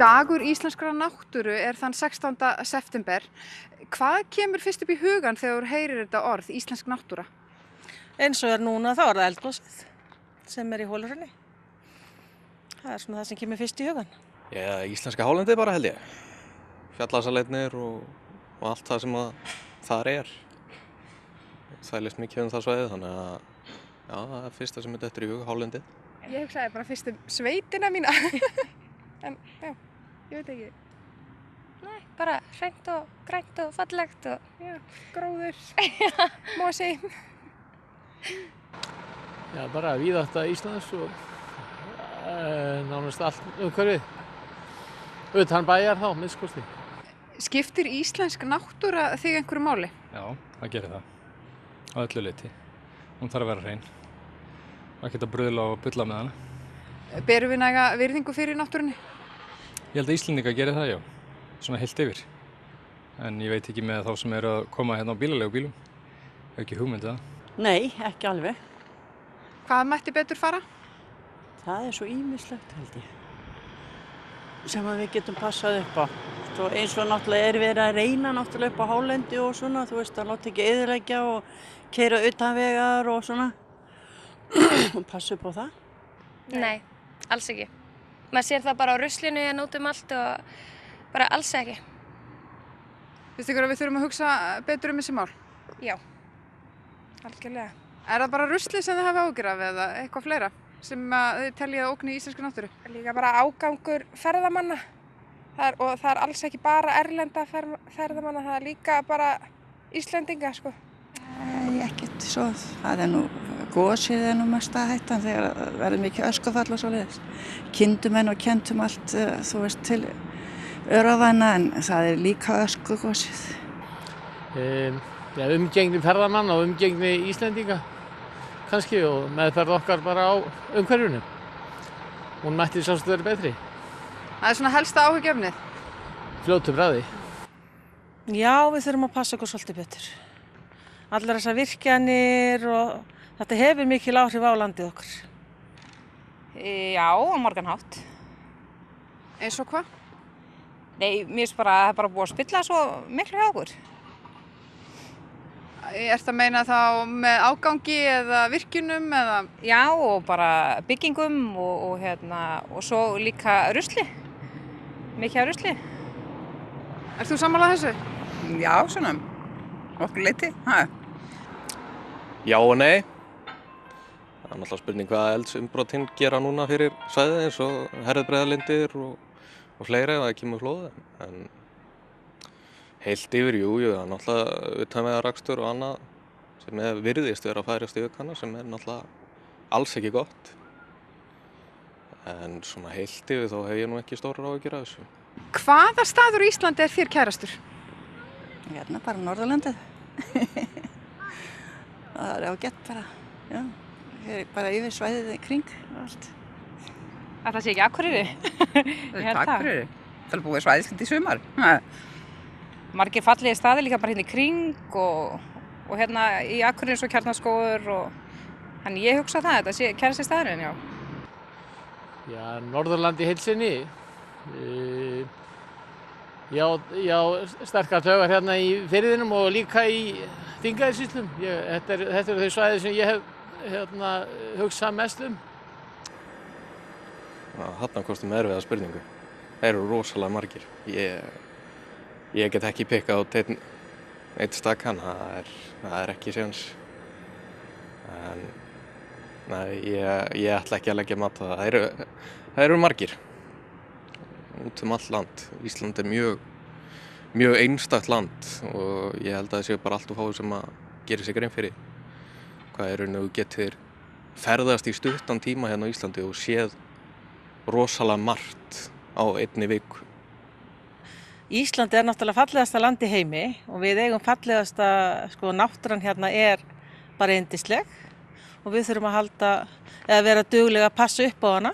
Dagur íslenskrar náttúru þann 16. september. Hvað kemur fyrst upp í hugann þegar þú heyrir þetta orð, íslensk náttúra? Eins og núna þá það eldgosið sem í Holuhrauni. Það svona það sem kemur fyrst í hugann. Já, íslenska hálendið bara held ég. Fjallasaletnir og allt það sem þar Það lýst mikið það svæðið, þannig að já, það fyrsta sem dettur í hug, hálendið. Ég hugsaði bara fyrst sveitina mína. En já, ég veit ekki. Nei, bara hreint og grænt og fallegt og já, gróður, mosi. Já, bara víðátta Íslands og nánast allt umhverfið. Utan bæjar þá, minnst. Skiptir íslensk náttúra þig einhverju máli? Já, það gerir það. Á öllu leyti. Hún þarf að vera hrein. Ekkert að bruðla og bulla með hana. Berum við næga virðingu fyrir náttúrunni? Ég held að Íslendingar gerir það, já. Svona heilt yfir. En ég veit ekki með þá sem eru að koma hérna á bílaleigubílum. Hef ekki hugmynd það. Nei, ekki alveg. Hvað mætti betur fara? Það svo ýmislegt held ég. Sem að við getum passað upp á. Svo eins og náttúrulega verið að reyna náttúrulega upp á hálendi og svona, þú veist, að láta ekki eyðileggja og keyra utan vegar og svona. Og passa upp á það. Nei, alls ekki. Maður sér það bara á ruslinu út allt og bara alls ekki. Finnst ykkur að við þurfum að hugsa betur þessi mál? Já, algjörlega. Það bara ruslið sem þið hafa áhyggjur af eða eitthvað fleira sem þið teljið að ógni íslensku náttúru? Líka bara ágangur ferðamanna. Það alls ekki bara erlenda ferðamanna, það líka bara Íslendinga, sko. Ekkert svo. Það nú gosið nú mest að hættan þegar verður mikið öskufall og svoleiðis. Kindumenn og kentum allt, þú veist, til Öræfanna en það líka öskugosið. Umgengni ferðamann og umgengni Íslendinga kannski og meðferð okkar bara á umhverfinu. Hún mætti sást verið betri. Það svona helsta áhyggjefnið? Fljótu bragði. Já, við þurfum að passa okkur svolítið betur. Allar þessar virkjanir og þetta hefur mikil áhrif á landið okkur. Já, á margan hátt. Eins og hvað? Nei, mér finnst bara að það er bara búið að spilla svo miklu hjá okkur. Ertu að meina þá með ágangi eða virkjunum eða? Já, og bara byggingum og svo líka rusli. Mikið af rusli. Ert þú sammála þessu? Já, svona okkur leyti. Já og nei. Það náttúrulega spurning hvað eldsumbrotinn gera núna fyrir svæðið eins og Herðubreiðarlindir og fleiri ef það kemur flóð. En heilt yfir, jú, það er náttúrulega utanvegarakstur og annað sem virðist vera að færast í aukana sem náttúrulega alls ekki gott. En svona heilt yfir þá hef ég nú ekki stórar áhyggjur af þessu. Hvaða staður í Íslandi þér kærastur? Hérna bara Norðurlandið. Það ágætt bara, já. Bara yfir svæðið kring og allt. Það sé ekki Akureyri? Akureyri. Það er búið svæðislegt í sumar. Margir fallegir staðir líka bara hérna í kring og hérna í Akureyri eins og Kjarnaskógur og þannig ég hugsa það, þetta sé kærasti staðurinn, já. Já, Norðurlandi heill sinni. Já, sterkar taugar hérna í firðinum og líka í Þingeyjarsýslum. Þetta eru þau svæði sem ég hef hugsað mest um. Þarna kostum erfiða spurningu. Þeir eru rosalega margir. Ég get ekki pikkað á einn stakkan, það er ekki séns. En nei, ég ætla ekki að leggja mat á það. Það eru margir. Út allt land. Ísland er mjög einstakt land og ég held að það séu bara allt of fáir sem að gera sig grein fyrir hvað þú getur ferðast í stuttan tíma hérna á Íslandi og séð rosalega margt á einni viku. Ísland er náttúrulega fallegasta land í heimi og við eigum fallegasta, náttúran hérna bara yndisleg og við þurfum að vera duglega að passa upp á hana